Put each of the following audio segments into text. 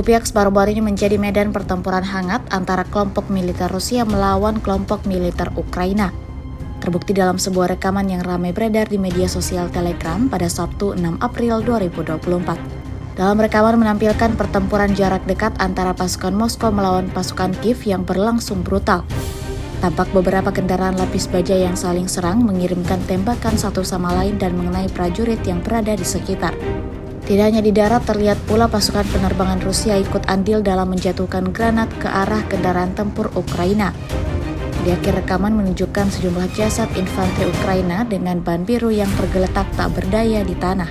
Kupiaks baru-baru ini menjadi medan pertempuran hangat antara kelompok militer Rusia melawan kelompok militer Ukraina. Terbukti dalam sebuah rekaman yang ramai beredar di media sosial Telegram pada Sabtu 6 April 2024. Dalam rekaman menampilkan pertempuran jarak dekat antara pasukan Moskow melawan pasukan Kiev yang berlangsung brutal. Tampak beberapa kendaraan lapis baja yang saling serang mengirimkan tembakan satu sama lain dan mengenai prajurit yang berada di sekitar. Tidak hanya di darat, terlihat pula pasukan penerbangan Rusia ikut andil dalam menjatuhkan granat ke arah kendaraan tempur Ukraina. Di akhir rekaman menunjukkan sejumlah jasad infanteri Ukraina dengan ban biru yang tergeletak tak berdaya di tanah.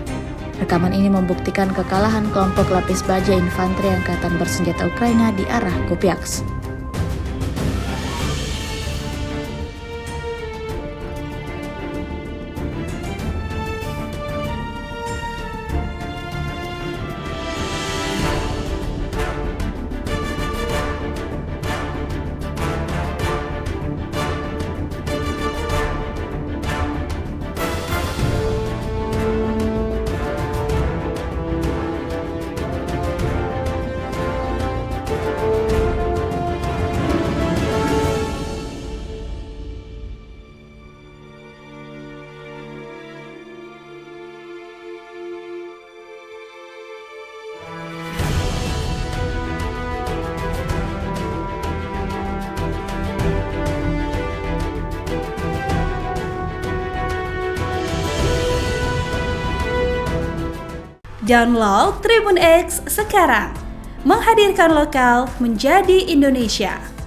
Rekaman ini membuktikan kekalahan kelompok lapis baja infanteri angkatan bersenjata Ukraina di arah Kupiaks. Download Tribun X sekarang, menghadirkan lokal menjadi Indonesia.